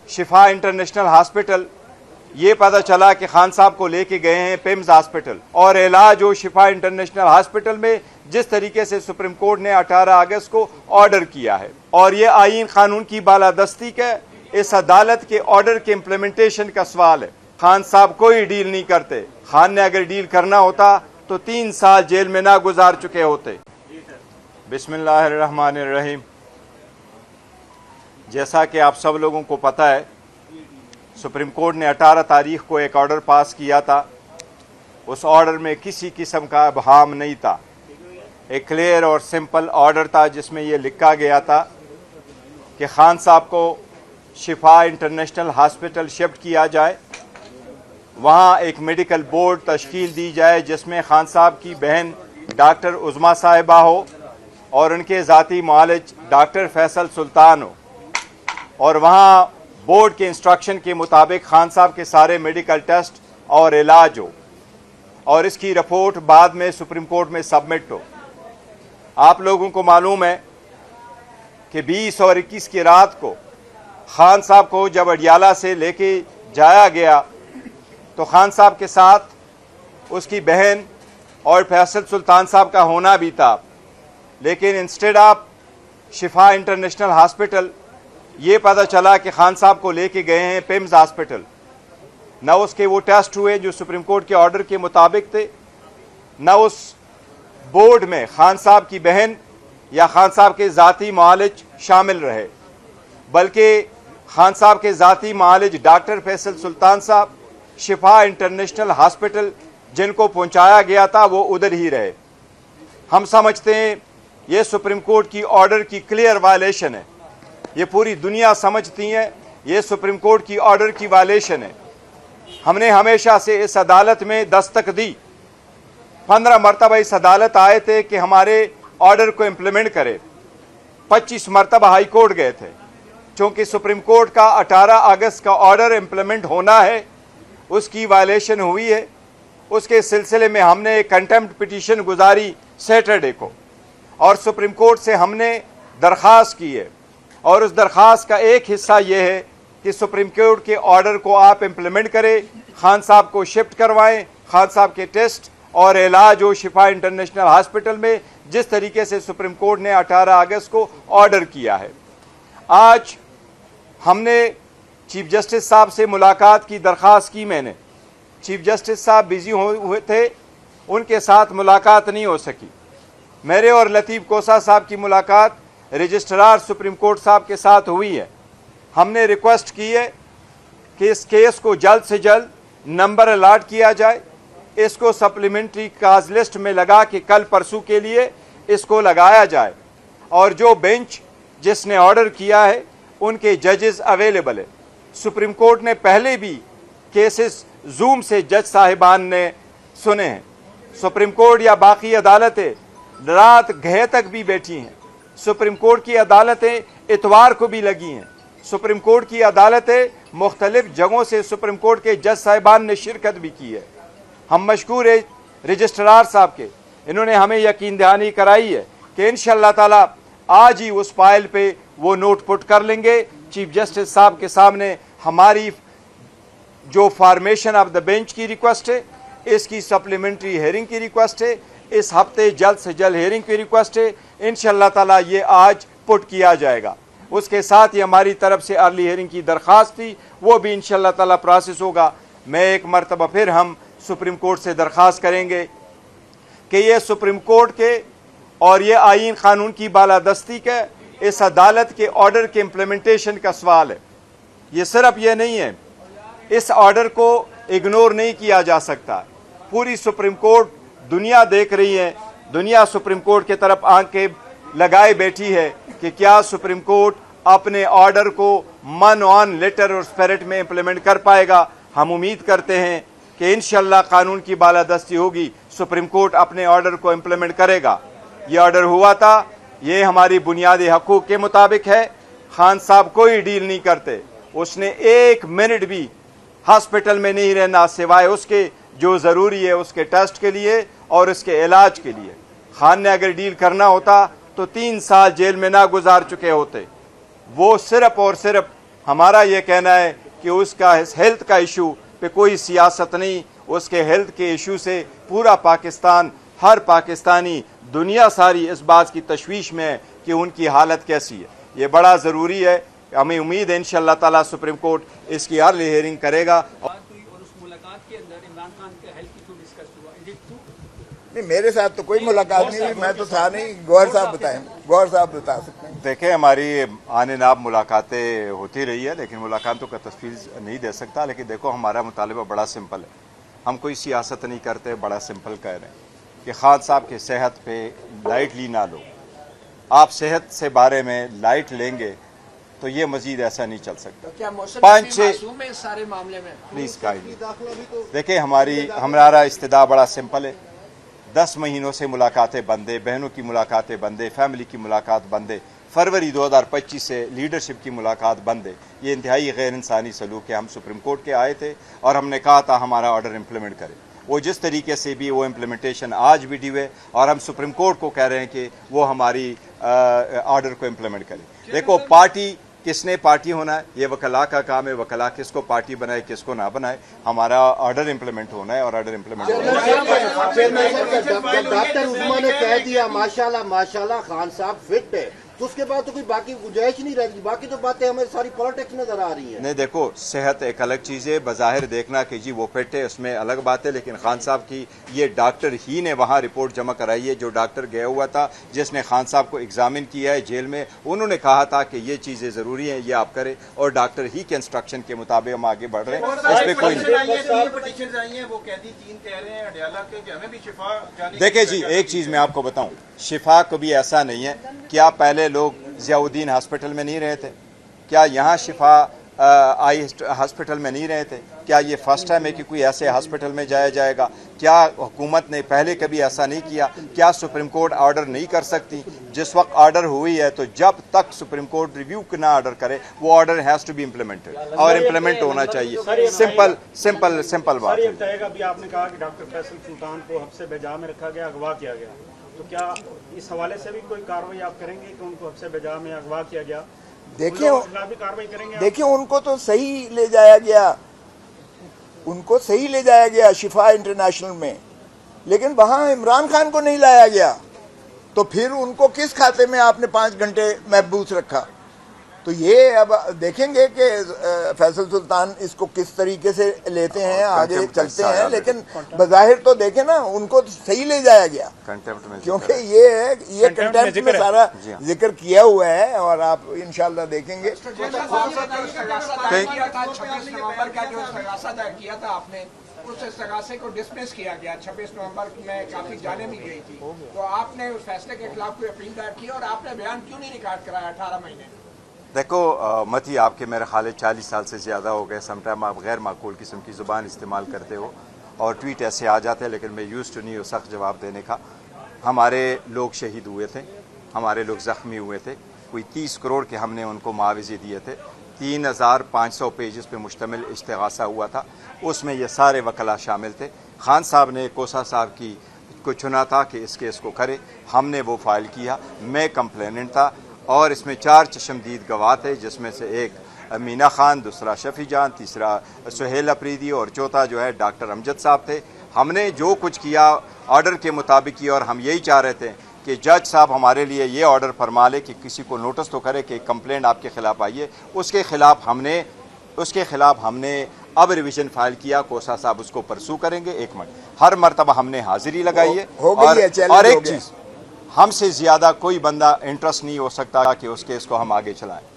शिफा international hospital, ये पता चला कि खान साहब को लेके गए हैं पिम्स हॉस्पिटल, और इलाज हो शिफा इंटरनेशनल हॉस्पिटल में जिस तरीके से सुप्रीम कोर्ट ने 18 अगस्त को ऑर्डर किया है, और ये आईन कानून की बालादस्ती का, इस अदालत के ऑर्डर के इम्प्लीमेंटेशन का सवाल है। खान साहब कोई डील नहीं करते। खान ने अगर डील करना होता तो 3 साल जेल में ना गुजार चुके होते। बिस्मिल्लाहिर्रहमानिर्रहीम। जैसा कि आप सब लोगों को पता है, सुप्रीम कोर्ट ने 18 तारीख को एक ऑर्डर पास किया था। उस ऑर्डर में किसी किस्म का अबहाम नहीं था। एक क्लियर और सिंपल ऑर्डर था जिसमें यह लिखा गया था कि खान साहब को शिफा इंटरनेशनल हॉस्पिटल शिफ्ट किया जाए, वहाँ एक मेडिकल बोर्ड तश्कील दी जाए जिसमें खान साहब की बहन डॉक्टर उज़मा साहिबा हो और उनके ज़ाती मुआलिज डॉक्टर फैसल सुल्तान हो, और वहाँ बोर्ड के इंस्ट्रक्शन के मुताबिक खान साहब के सारे मेडिकल टेस्ट और इलाज हो, और इसकी रिपोर्ट बाद में सुप्रीम कोर्ट में सबमिट हो। आप लोगों को मालूम है कि 20 और 21 की रात को खान साहब को जब अडियाला से लेके जाया गया तो खान साहब के साथ उसकी बहन और फैसल सुल्तान साहब का होना भी था, लेकिन instead of Shifa international hospital ये पता चला कि खान साहब को लेके गए हैं पिम्स हॉस्पिटल। न उसके वो टेस्ट हुए जो सुप्रीम कोर्ट के ऑर्डर के मुताबिक थे, न उस बोर्ड में खान साहब की बहन या खान साहब के ज़ाती मुआलिज शामिल रहे, बल्कि खान साहब के ज़ाती मुआलिज डॉक्टर फैसल सुल्तान साहब शिफा इंटरनेशनल हॉस्पिटल जिनको पहुंचाया गया था वो उधर ही रहे। हम समझते हैं ये सुप्रीम कोर्ट की ऑर्डर की क्लियर वायलेशन है। ये पूरी दुनिया समझती है ये सुप्रीम कोर्ट की ऑर्डर की वायलेशन है। हमने हमेशा से इस अदालत में दस्तक दी। 15 मरतबा इस अदालत आए थे कि हमारे ऑर्डर को इम्प्लीमेंट करे। 25 मरतबा हाई कोर्ट गए थे। चूँकि सुप्रीम कोर्ट का 18 अगस्त का ऑर्डर इम्प्लीमेंट होना है, उसकी वायलेशन हुई है। उसके सिलसिले में हमने एक कंटेम्प्ट पिटीशन गुजारी सैटरडे को, और सुप्रीम कोर्ट से हमने दरख्वास्त की है, और उस दरख्वास्त का एक हिस्सा ये है कि सुप्रीम कोर्ट के ऑर्डर को आप इम्प्लीमेंट करें, खान साहब को शिफ्ट करवाएं, खान साहब के टेस्ट और इलाज हो शिफा इंटरनेशनल हॉस्पिटल में जिस तरीके से सुप्रीम कोर्ट ने 18 अगस्त को ऑर्डर किया है। आज हमने चीफ जस्टिस साहब से मुलाकात की दरख्वास्त की। मैंने चीफ जस्टिस साहब बिजी हुए थे, उनके साथ मुलाकात नहीं हो सकी। मेरे और लतीफ़ कोसा साहब की मुलाकात रजिस्ट्रार सुप्रीम कोर्ट साहब के साथ हुई है। हमने रिक्वेस्ट की है कि इस केस को जल्द से जल्द नंबर अलाट किया जाए, इसको सप्लीमेंट्री काज लिस्ट में लगा के कल परसों के लिए इसको लगाया जाए, और जो बेंच जिसने ऑर्डर किया है उनके जजेस अवेलेबल है। सुप्रीम कोर्ट ने पहले भी केसेस जूम से जज साहिबान ने सुने हैं। सुप्रीम कोर्ट या बाकी अदालतें रात गए तक भी बैठी हैं। सुप्रीम कोर्ट की अदालतें इतवार को भी लगी हैं। सुप्रीम कोर्ट की अदालतें मुख्तलिफ जगहों से सुप्रीम कोर्ट के जज साहिबान ने शिरकत भी की है। हम मशकूर है रजिस्ट्रार साहब के, इन्होंने हमें यकीन दहानी कराई है कि इंशाअल्लाह ताला आज ही उस फाइल पे वो नोट पुट कर लेंगे। चीफ जस्टिस साहब के सामने हमारी जो फॉर्मेशन ऑफ द बेंच की रिक्वेस्ट है, इसकी सप्लीमेंट्री हेयरिंग की रिक्वेस्ट है, इस हफ्ते जल्द से जल्द हेयरिंग की रिक्वेस्ट है। इंशाअल्लाह ताला ये आज पुट किया जाएगा। उसके साथ ही हमारी तरफ से अर्ली हेयरिंग की दरख्वास्त थी, वो भी इंशाअल्लाह ताला प्रोसेस होगा। मैं एक मरतबा फिर हम सुप्रीम कोर्ट से दरख्वास्त करेंगे कि ये सुप्रीम कोर्ट के और ये आईन कानून की बालादस्ती के, इस अदालत के ऑर्डर के इम्प्लीमेंटेशन का सवाल है। ये सिर्फ ये नहीं है, इस ऑर्डर को इग्नोर नहीं किया जा सकता। पूरी सुप्रीम कोर्ट दुनिया देख रही है, दुनिया सुप्रीम कोर्ट की तरफ आंखें लगाए बैठी है कि क्या सुप्रीम कोर्ट अपने ऑर्डर को मन ऑन लेटर और स्पिरिट में इम्प्लीमेंट कर पाएगा। हम उम्मीद करते हैं कि इंशाअल्लाह कानून की बालादस्ती होगी, सुप्रीम कोर्ट अपने ऑर्डर को इम्प्लीमेंट करेगा। ये ऑर्डर हुआ था, ये हमारी बुनियादी हकूक़ के मुताबिक है। खान साहब कोई डील नहीं करते, उसने एक मिनट भी हॉस्पिटल में नहीं रहना सिवाय उसके जो ज़रूरी है उसके टेस्ट के लिए और उसके इलाज के लिए। खान ने अगर डील करना होता तो 3 साल जेल में ना गुजार चुके होते। वो सिर्फ और सिर्फ ہمارا یہ کہنا ہے کہ اس کا ہیلتھ کا ایشو پہ کوئی سیاست نہیں، اس کے ہیلتھ کے ایشو سے پورا پاکستان، ہر پاکستانی، دنیا ساری اس بات کی تشویش میں ہے کہ ان کی حالت کیسی ہے۔ یہ بڑا ضروری ہے، ہمیں امید ہے انشاءاللہ تعالیٰ سپریم کورٹ اس کی ارلی ہیئرنگ کرے گا۔ اور اس ملاقات کے اندر عمران خان کے ہیلتھ ایشو ڈسکس ہوا، نہیں میرے ساتھ تو کوئی ملاقات نہیں ہوئی، میں تو تھا نہیں، گوہر صاحب بتائیں، گوہر صاحب بتا سکتے ہیں۔ دیکھیں ہماری آنے ناب ملاقاتیں ہوتی رہی ہے، لیکن ملاقاتوں کا تفصیل نہیں دے سکتا، لیکن دیکھو ہمارا مطالبہ بڑا سمپل ہے، ہم کوئی سیاست نہیں کرتے، بڑا سمپل کہہ رہے ہیں کہ خان صاحب کی صحت پہ لائٹلی نہ لو۔ آپ صحت سے بارے میں لائٹ لیں گے تو یہ مزید ایسا نہیں چل سکتا۔ کیا موسم پانچ چھ معصوم ہے اس سارے معاملے میں؟ پلیز دیکھیں ہمارا استدعا بڑا سمپل ہے، 10 مہینوں سے ملاقاتیں بند ہے، بہنوں کی ملاقاتیں بند ہے، فیملی کی ملاقات بند ہے، فروری 2025 سے لیڈرشپ کی ملاقات بند ہے۔ یہ انتہائی غیر انسانی سلوک ہے۔ ہم سپریم کورٹ کے آئے تھے اور ہم نے کہا تھا ہمارا آرڈر امپلیمنٹ کرے، وہ جس طریقے سے بھی وہ امپلیمنٹیشن آج بھی ڈیو ہے، اور ہم سپریم کورٹ کو کہہ رہے ہیں کہ وہ ہماری آرڈر کو امپلیمنٹ کرے۔ دیکھو پارٹی کس نے پارٹی ہونا ہے، یہ وکلاء کا کام ہے، وکلاء کس کو پارٹی بنائے کس کو نہ بنائے، ہمارا آرڈر امپلیمنٹ ہونا ہے اور آرڈر امپلیمنٹ ہونا ہے۔ ڈاکٹر عثمان نے کہہ دیا ماشاءاللہ ماشاءاللہ خان صاحب فٹ ہے، تو اس کے بعد تو کوئی باقی گنجائش نہیں رہتی، باقی تو باتیں ہمیں ساری پالیٹکس نظر آ رہی ہیں۔ نہیں دیکھو صحت ایک الگ چیز ہے، بظاہر دیکھنا کہ جی وہ فٹ ہے اس میں الگ بات ہے، لیکن خان صاحب کی یہ ڈاکٹر ہی نے وہاں رپورٹ جمع کرائی ہے، جو ڈاکٹر گیا ہوا تھا جس نے خان صاحب کو ایگزامن کیا ہے جیل میں، انہوں نے کہا تھا کہ یہ چیزیں ضروری ہیں، یہ آپ کریں، اور ڈاکٹر ہی کے انسٹرکشن کے مطابق ہم آگے بڑھ رہے ہیں، اس پہ کوئی نہیں۔ دیکھیں جی ایک چیز میں آپ کو بتاؤں، شفا کبھی ایسا نہیں ہے، کیا پہلے لوگ ضیاء الدین ہاسپٹل میں نہیں رہے تھے؟ کیا یہاں شفا آئی ہاسپٹل میں نہیں رہے تھے؟ کیا یہ فرسٹ ٹائم ہے کہ کوئی ایسے ہاسپٹل میں جایا جائے گا؟ کیا حکومت نے پہلے کبھی ایسا نہیں کیا؟ کیا سپریم کورٹ آرڈر نہیں کر سکتی؟ جس وقت آرڈر ہوئی ہے تو جب تک سپریم کورٹ ریویو نہ آرڈر کرے وہ order has to be implemented, اور امپلیمنٹ ہونا چاہیے۔ سمپل بات ہے۔ ابھی آپ نے کہا کہ ڈاکٹر فیصل سلطان کو حبس بجا میں رکھا گیا، اغوا کیا گیا، تو کیا اس حوالے سے بھی کوئی کارروائی آپ کریں گے کہ ان کو حبس بجا میں اغوا کیا گیا؟ دیکھیں ان کو تو صحیح لے جایا گیا، ان کو صحیح لے جایا گیا شفا انٹرنیشنل میں، لیکن وہاں عمران خان کو نہیں لایا گیا، تو پھر ان کو کس کھاتے میں آپ نے 5 گھنٹے محبوس رکھا؟ تو یہ اب دیکھیں گے کہ فیصل سلطان اس کو کس طریقے سے لیتے ہیں، آگے چلتے ہیں، لیکن بظاہر تو دیکھیں نا ان کو صحیح لے جایا گیا، کیونکہ یہ کنٹیمپٹ میں سارا ذکر کیا ہوا ہے، اور آپ انشاءاللہ دیکھیں گے۔ 26 نومبر کا جو استغاثہ دائر کیا تھا آپ نے، اس استغاثے کو ڈسمس کیا گیا، 26 نومبر میں کافی جانیں بھی گئی تھی، تو آپ نے اس فیصلے کے خلاف کوئی اپیل دائر کی اور آپ نے بیان کیوں نہیں ریکارڈ کرایا 18 مہینے؟ دیکھو متی آپ کے میرے خیال 40 سال سے زیادہ ہو گئے، سم ٹائم آپ غیر معقول قسم کی زبان استعمال کرتے ہو اور ٹویٹ ایسے آ جاتے ہیں، لیکن میں یوز ٹو نہیں ہوں سخت جواب دینے کا۔ ہمارے لوگ شہید ہوئے تھے، ہمارے لوگ زخمی ہوئے تھے، کوئی 30 کروڑ کے ہم نے ان کو معاوضے دیے تھے، 3500 پیجز پہ مشتمل استغاثہ ہوا تھا، اس میں یہ سارے وکلاء شامل تھے۔ خان صاحب نے کوسا صاحب کی کو چنا تھا کہ اس کیس کو کرے، ہم نے وہ فائل کیا، میں کمپلیننٹ تھا، اور اس میں 4 چشمدید گواہ تھے، جس میں سے ایک مینا خان، دوسرا شفیع جان، تیسرا سہیل اپریدی، اور چوتھا جو ہے ڈاکٹر امجد صاحب تھے۔ ہم نے جو کچھ کیا آرڈر کے مطابق کیا، اور ہم یہی چاہ رہے تھے کہ جج صاحب ہمارے لیے یہ آرڈر فرما لے کہ کسی کو نوٹس تو کرے کہ کمپلینٹ آپ کے خلاف آئی ہے، اس کے خلاف ہم نے اب ریویژن فائل کیا، کوسا صاحب اس کو پرسو کریں گے۔ ایک منٹ، ہر مرتبہ ہم نے حاضری لگائی ہے، اور ایک چیز، ہم سے زیادہ کوئی بندہ انٹرسٹ نہیں ہو سکتا کہ اس کیس کو ہم آگے چلائیں۔